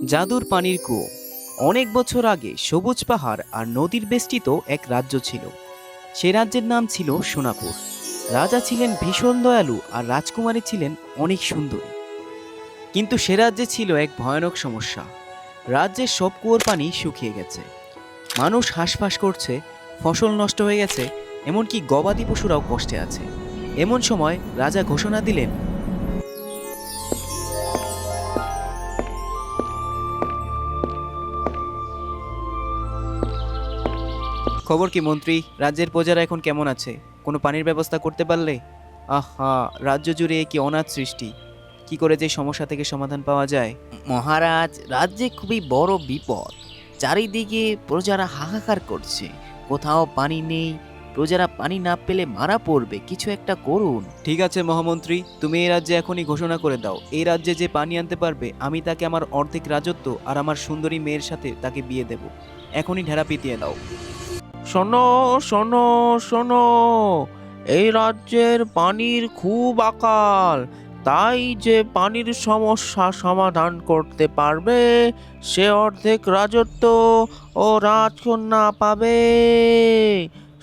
জাদুর পানির কুয়ো। অনেক বছর আগে সবুজ পাহাড় আর নদীর বেষ্টিত এক রাজ্য ছিল। সে রাজ্যের নাম ছিল সোনাপুর। রাজা ছিলেন ভীষণ দয়ালু আর রাজকুমারী ছিলেন অনেক সুন্দরী। কিন্তু সে রাজ্যে ছিল এক ভয়ানক সমস্যা। রাজ্যের সব কুয়োর পানি শুকিয়ে গেছে। মানুষ হাঁসফাঁস করছে, ফসল নষ্ট হয়ে গেছে, এমনকি গবাদি পশুরাও কষ্টে আছে। এমন সময় রাজা ঘোষণা দিলেন, খবর কি মন্ত্রী, রাজ্যের প্রজারা এখন কেমন আছে? কোনো পানির ব্যবস্থা করতে পারলে? আহা, রাজ্য জুড়ে কি অনাথ সৃষ্টি! কি করে যে সমস্যা থেকে সমাধান পাওয়া যায়? মহারাজ, রাজ্যে খুবই বড় বিপদ। চারিদিকে প্রজারা হাহাকার করছে, কোথাও পানি নেই। প্রজারা পানি না পেলে মারা পড়বে, কিছু একটা করুন। ঠিক আছে মহামন্ত্রী, তুমি এই রাজ্যে এখনই ঘোষণা করে দাও, এই রাজ্যে যে পানি আনতে পারবে আমি তাকে আমার অর্ধেক রাজত্ব আর আমার সুন্দরী মেয়ের সাথে তাকে বিয়ে দেব। এখনই ঢেরা পিটিয়ে দাও। শোনো শোনো শোনো, এই রাজ্যের পানির খুব আকাল। তাই যে পানির সমস্যা সমাধান করতে পারবে সে অর্ধেক রাজত্ব ও রাজকন্যা পাবে।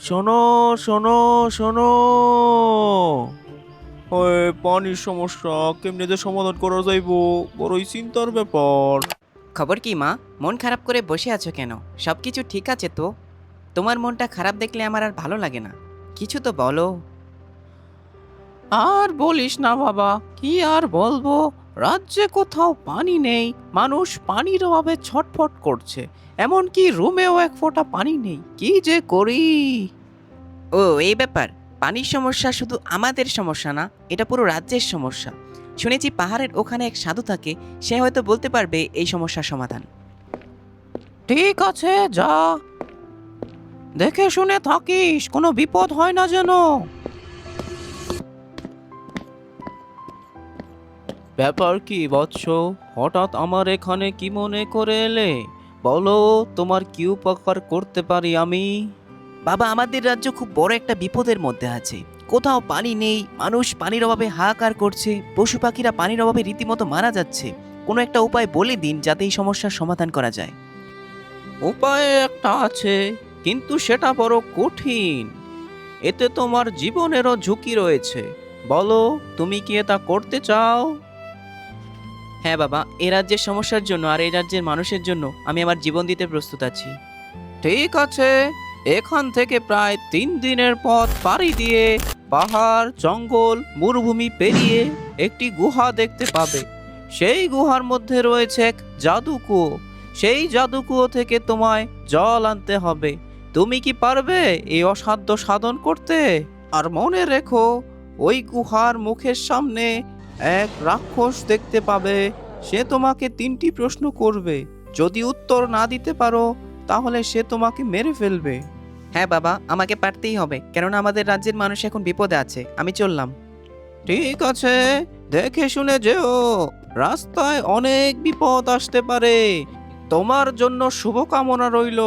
শোনো শোনো শোনো। ওই পানির সমস্যা কেমনে যে সমাধান করা যাইব, বড়ই চিন্তার ব্যাপার। খবর কি মা, মন খারাপ করে বসে আছো কেন? সবকিছু ঠিক আছে তো? তোমার মনটা খারাপ দেখলে আমার আর ভালো লাগে না। কিছু তো বলো। আর বলিস না বাবা, কি আর বলবো। রাজ্যে কোথাও পানি নেই, মানুষ পানির অভাবে ছটফট করছে। এমনকি রুমেও এক ফোঁটা পানি নেই, কি যে করি। ও, এই ব্যাপার। পানির সমস্যা শুধু আমাদের সমস্যা না, এটা পুরো রাজ্যের সমস্যা। শুনেছি পাহাড়ের ওখানে এক সাধু থাকে, সে হয়তো বলতে পারবে এই সমস্যার সমাধান। ঠিক আছে, যা, দেখে শুনে থাকিস, কোনো বিপদ হয় না যেন। ব্যাপার কি বৎস, হঠাৎ আমার এখানে কি মনে করে এলে? বলো, তোমার কি উপকার করতে পারি আমি? বাবা, আমাদের রাজ্য খুব বড় একটা বিপদের মধ্যে আছে। কোথাও পানি নেই, মানুষ পানির অভাবে হাহাকার করছে, পশু পাখিরা পানির অভাবে রীতিমতো মারা যাচ্ছে। কোনো একটা উপায় বলে দিন যাতে এই সমস্যার সমাধান করা যায়। উপায় একটা আছে, কিন্তু সেটা বড় কঠিন। এতে তোমার জীবনেরও ঝুঁকি রয়েছে। বলো, তুমি কি এটা করতে চাও? হ্যাঁ বাবা, এই রাজ্যের সমস্যার জন্য আর এই রাজ্যের মানুষের জন্য আমি আমার জীবন দিতে প্রস্তুত আছি। ঠিক আছে, এখান থেকে প্রায় 3 দিনের পথ পাড়ি দিয়ে পাহাড়, জঙ্গল, মরুভূমি পেরিয়ে একটি গুহা দেখতে পাবে। সেই গুহার মধ্যে রয়েছে এক জাদুকুয়ো। সেই জাদুকুয়ো থেকে তোমায় জল আনতে হবে। তুমি কি পারবে এই অসাধ্য সাধন করতে? আর মনে রেখো, ওই গুহার মুখের সামনে এক রাক্ষস দেখতে পাবে। সে তোমাকে 3টি প্রশ্ন করবে। যদি উত্তর না দিতে পারো তাহলে সে তোমাকে মেরে ফেলবে। হ্যাঁ বাবা, আমাকে পারতেই হবে, কেননা আমাদের রাজ্যের মানুষ এখন বিপদে আছে। আমি চললাম। ঠিক আছে, দেখে শুনে যেও, রাস্তায় অনেক বিপদ আসতে পারে। তোমার জন্য শুভকামনা রইল।